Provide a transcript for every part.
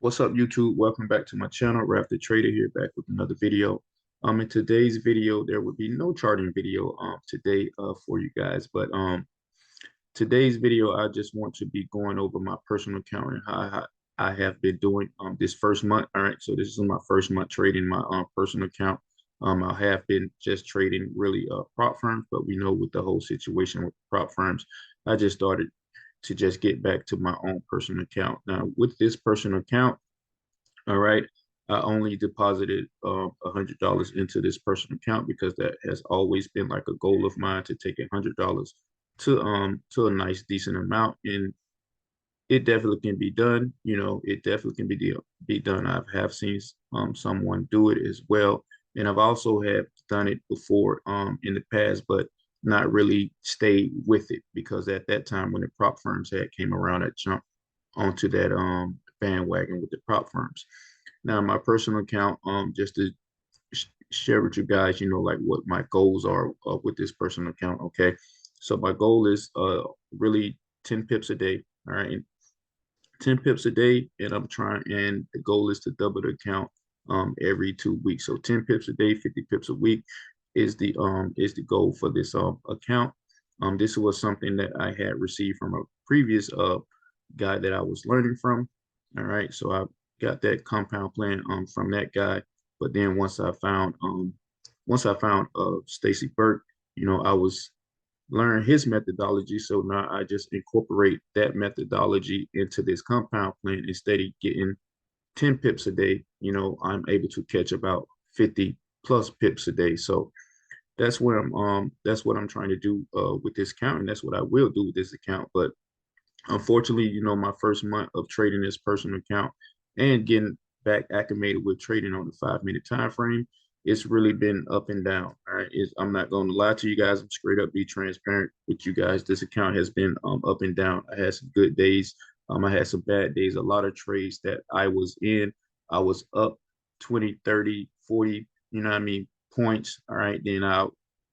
What's up, YouTube? Welcome back to my channel. Ralphdatrader here, back with another video. In today's video, there will be no charting video today for you guys, but today's video, I just want to be going over my personal account and how I have been doing this first month. All right, so this is my first month trading my personal account. I have been just trading really prop firms, but we know with the whole situation with prop firms, I just started to just get back to my own personal account. Now, with this personal account, all right, I only deposited $100 into this personal account because that has always been like a goal of mine to take $100 to a nice decent amount, and it definitely can be done. It definitely can be done. I have seen someone do it as well, and I've also have done it before in the past, but not really stayed with it because at that time when the prop firms had came around, I jumped onto that bandwagon with the prop firms. Now, my personal account, just to share with you guys, like what my goals are with this personal account. Okay, so my goal is really 10 pips a day. All right, 10 pips a day, and and the goal is to double the account every 2 weeks. So 10 pips a day, 50 pips a week is the goal for this account. This was something that I had received from a previous guy that I was learning from. All right, so I got that compound plan from that guy. But then once I found Stacy Burke, I was learn his methodology. So now I just incorporate that methodology into this compound plan. Instead of getting 10 pips a day, I'm able to catch about 50 plus pips a day. So that's what I'm trying to do with this account, and that's what I will do with this account. But unfortunately, my first month of trading this personal account and getting back acclimated with trading on the 5 minute time frame, it's really been up and down. All right. I'm not going to lie to you guys. I'm straight up be transparent with you guys. This account has been up and down. I had some good days. I had some bad days. A lot of trades that I was in, I was up 20, 30, 40, you know what I mean, points. All right. Then I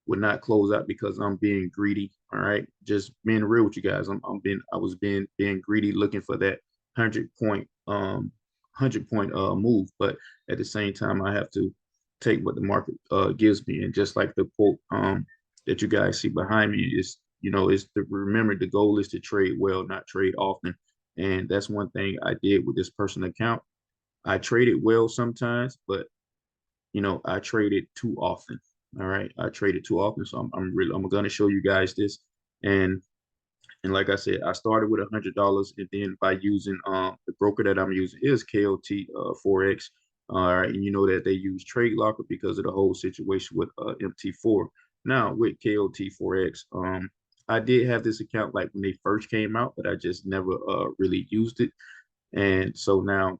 would not close out because I'm being greedy. All right, just being real with you guys. I was being greedy, looking for that 100 point move, but at the same time, I have to take what the market gives me. And just like the quote that you guys see behind me is to remember the goal is to trade well, not trade often. And that's one thing I did with this personal account. I traded well sometimes, but I traded too often. All right, I traded too often, so I'm gonna show you guys this, and like I said, I started with $100, and then by using the broker that I'm using is KOT Forex. All right, and you know that they use Trade Locker because of the whole situation with MT4. Now with KOT Forex, I did have this account like when they first came out, but I just never really used it, and so now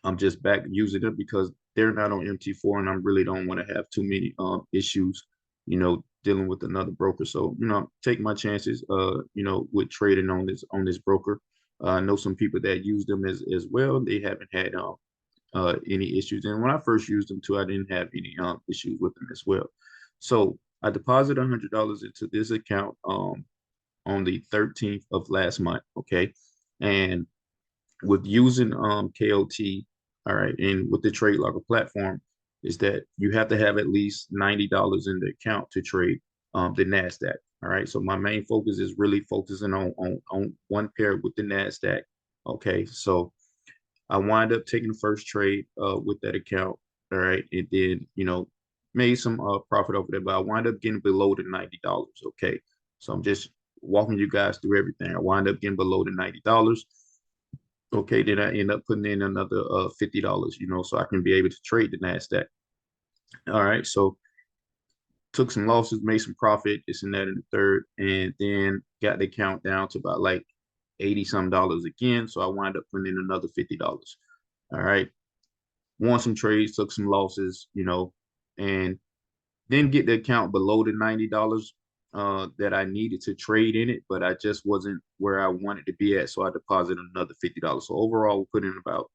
I'm just back using them because they're not on MT4, and I really don't want to have too many issues, dealing with another broker. So, take my chances, with trading on this broker. I know some people that use them as well. They haven't had any issues. And when I first used them too, I didn't have any issues with them as well. So I deposited $100 into this account on the 13th of last month. Okay. And with using KOT, all right, and with the trade locker platform, is that you have to have at least $90 in the account to trade the NASDAQ. All right. So my main focus is really focusing on one pair with the NASDAQ. Okay. So I wind up taking the first trade with that account. All right. And then, made some profit over there, but I wind up getting below the $90. Okay. So I'm just walking you guys through everything. I wind up getting below the $90. Okay, then I end up putting in another $50, so I can be able to trade the NASDAQ. All right, so took some losses, made some profit, this and that in the third, and then got the count down to about like 80 some dollars again. So I wind up putting in another $50. All right. Won some trades, took some losses, and didn't get the account below the $90 that I needed to trade in it, but I just wasn't where I wanted to be at. So I deposited another $50. So overall, we put in about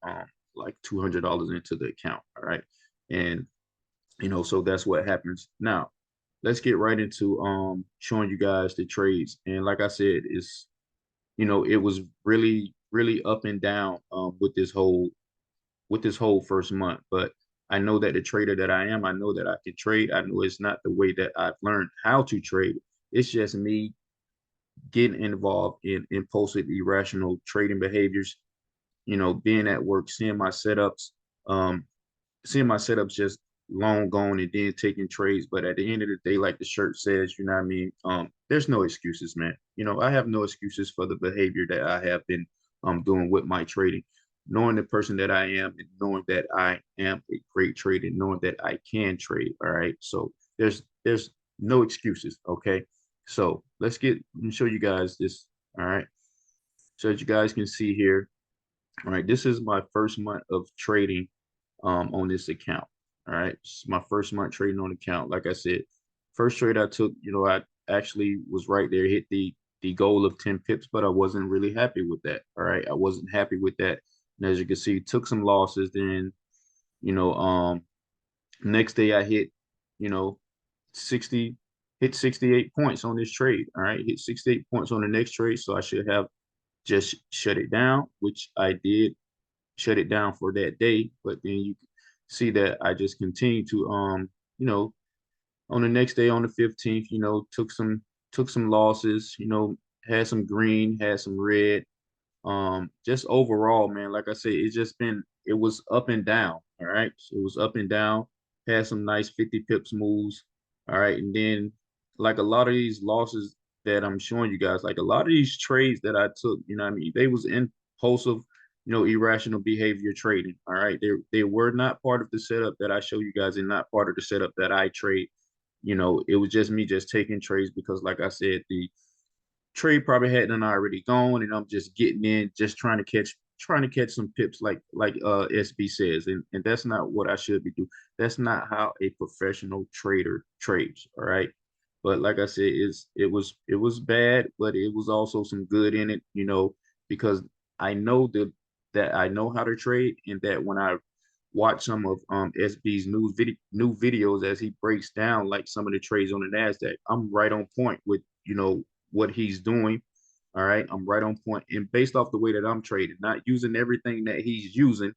like $200 into the account. All right. And so that's what happens. Now, let's get right into showing you guys the trades. And like I said, it was really really up and down with this whole first month. But I know that the trader that I am, I know that I can trade. I know it's not the way that I've learned how to trade. It's just me getting involved in impulsive, irrational trading behaviors. Being at work, um, seeing my setups just long gone and then taking trades. But at the end of the day, like the shirt says, you know what I mean? There's no excuses, man. I have no excuses for the behavior that I have been doing with my trading. Knowing the person that I am and knowing that I am a great trader, knowing that I can trade. All right. So there's no excuses. Okay. So let me show you guys this. All right. So as you guys can see here, all right, this is my first month of trading on this account. All right. This is my first month trading on account. Like I said, first trade I took, I actually was right there, hit the goal of 10 pips, but I wasn't really happy with that. All right. I wasn't happy with that. And as you can see, took some losses. Then, you know, next day I hit, you know, 60, hit 68 points on this trade. All right. Hit 68 points on the next trade. So I should have just shut it down, which I did shut it down for that day. But then you see that I just continued to you know, on the next day on the 15th, took some losses, had some green, had some red. Just overall, man, like I said, it was up and down. All right. So it was up and down, had some nice 50 pips moves. All right. And then like a lot of these losses that I'm showing you guys, like a lot of these trades that I took, you know what I mean, they was impulsive, irrational behavior trading. All right. They were not part of the setup that I show you guys and not part of the setup that I trade. It was just me just taking trades because, like I said, the trade probably hadn't already gone, and I'm just getting in, just trying to catch some pips, like SB says, and that's not what I should be doing. That's not how a professional trader trades. All right, but like I said, it was bad, but it was also some good in it, because I know that I know how to trade, and that when I watch some of SB's new videos as he breaks down like some of the trades on the Nasdaq, I'm right on point with what he's doing. All right. I'm right on point. And based off the way that I'm trading, not using everything that he's using.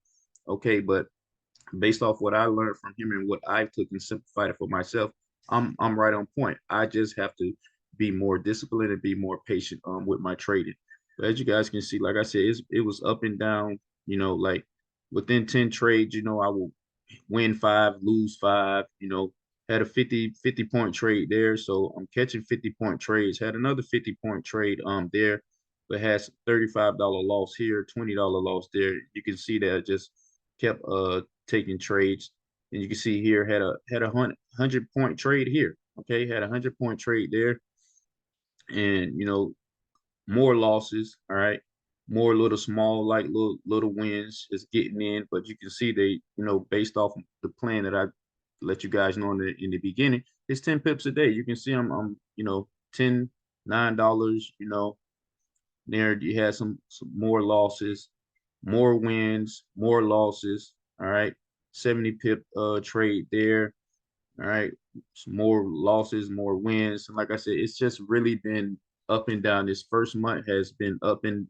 Okay. But based off what I learned from him and what I took and simplified it for myself, I'm right on point. I just have to be more disciplined and be more patient with my trading. But as you guys can see, like I said, it was up and down, like within 10 trades, I will win five, lose five, had a 50 point trade there. So I'm catching 50-point trades. Had another 50-point trade there, but has $35 loss here, $20 loss there. You can see that I just kept taking trades. And you can see here had a 100-point trade here. Okay, had a 100-point trade there. And more losses, all right. More little small, like little wins is getting in, but you can see they, based off the plan that I let you guys know in the beginning, it's 10 pips a day. You can see I'm 10, $9, there you had some more losses, more wins, more losses. All right. 70 pip trade there. All right. Some more losses, more wins. And like I said, it's just really been up and down. This first month has been up and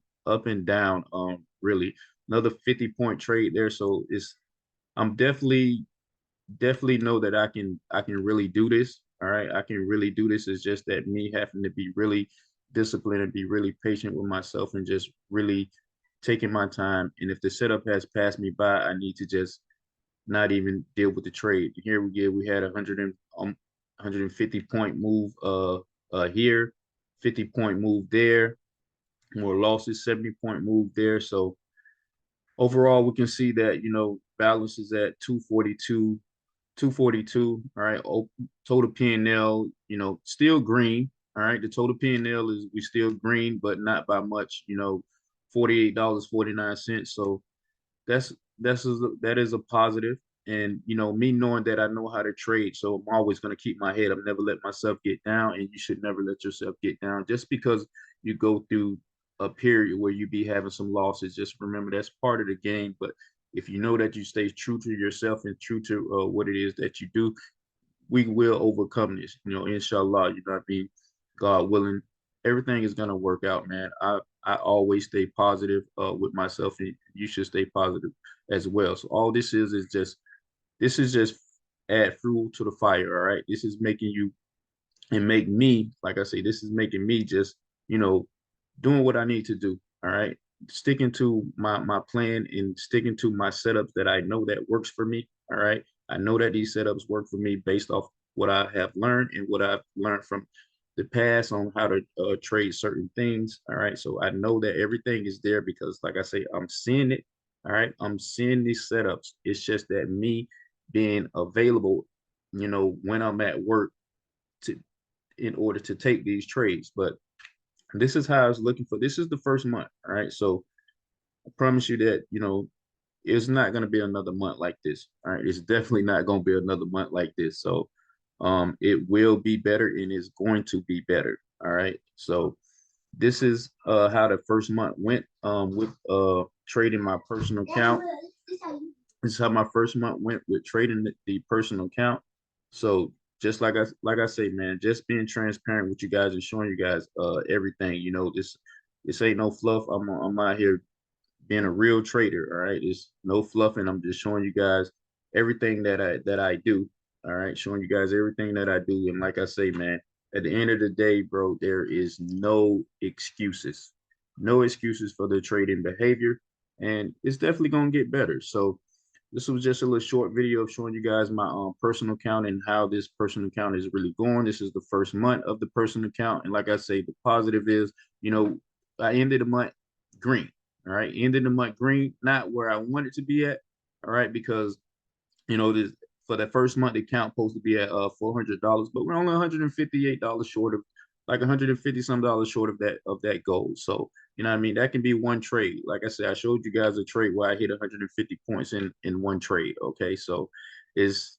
down. Really. Another 50-point trade there. So I'm definitely know that I can really do this. All right. I can really do this. It's just that me having to be really disciplined and be really patient with myself and just really taking my time. And if the setup has passed me by, I need to just not even deal with the trade. Here we had 150-point move here, 50-point move there, more losses, 70-point move there. So overall, we can see that balance is at 242, 242. All right, total P&L, still green. All right, the total P&L is we still green, but not by much. $48.49. So that's that is a positive. And me knowing that I know how to trade, so I'm always going to keep my head up, never let myself get down. And you should never let yourself get down just because you go through a period where you be having some losses. Just remember that's part of the game. But if you know that you stay true to yourself and true to what it is that you do, we will overcome this. Inshallah. God willing. everything is gonna work out, man. I always stay positive with myself, and you should stay positive as well. So all this is just add fuel to the fire. All right, this is making you and make me, like I say, this is making me just, you know, doing what I need to do. All right. Sticking to my plan and sticking to my setups that I know that works for me. All right. I know that these setups work for me based off what I have learned and what I've learned from the past on how to trade certain things. All right. So I know that everything is there because, like I say, I'm seeing it. All right. I'm seeing these setups. It's just that me being available, when I'm at work to in order to take these trades. But this is how I was looking for. This is the first month. All right. So I promise you that, it's not going to be another month like this. All right. It's definitely not going to be another month like this. So it will be better and it's going to be better. All right. So this is how the first month went with trading my personal account. This is how my first month went with trading the personal account. So just like I say, man, just being transparent with you guys and showing you guys everything. This ain't no fluff. I'm out here being a real trader. All right, it's no fluffing. I'm just showing you guys everything that I do. All right, showing you guys everything that I do. And like I say, man, at the end of the day, bro, there is no excuses, no excuses for the trading behavior, and it's definitely gonna get better. So this was just a little short video of showing you guys my personal account and how this personal account is really going. This is the first month of the personal account. And like I say, the positive is, I ended the month green. All right. Ended the month green, not where I wanted to be at. All right. Because, this for the first month, the account supposed to be at $400, but we're only $158 short of like 150 some dollars short of that goal. So you know what I mean? That can be one trade. Like I said, I showed you guys a trade where I hit 150 points in one trade. Okay, so it's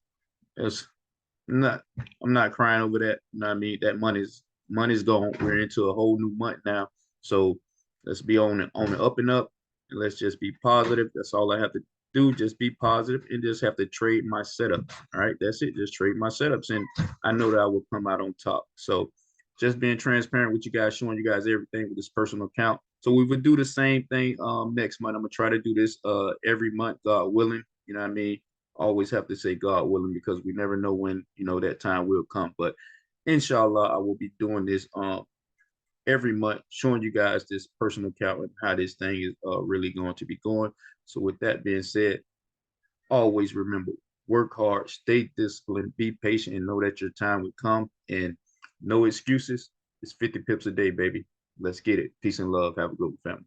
not I'm not crying over that. You know what I mean? That money's gone. We're into a whole new month now. So let's be on the up and up, and let's just be positive. That's all I have to do. Just be positive and just have to trade my setups. All right, that's it. Just trade my setups, and I know that I will come out on top. So just being transparent with you guys, showing you guys everything with this personal account. So we would do the same thing next month. I'm gonna try to do this every month, God willing. You know what I mean? Always have to say God willing because we never know when that time will come. But inshallah, I will be doing this every month, showing you guys this personal account and how this thing is really going to be going. So with that being said, always remember, work hard, stay disciplined, be patient, and know that your time will come. And no excuses. It's 50 pips a day, baby. Let's get it. Peace and love. Have a good one, family.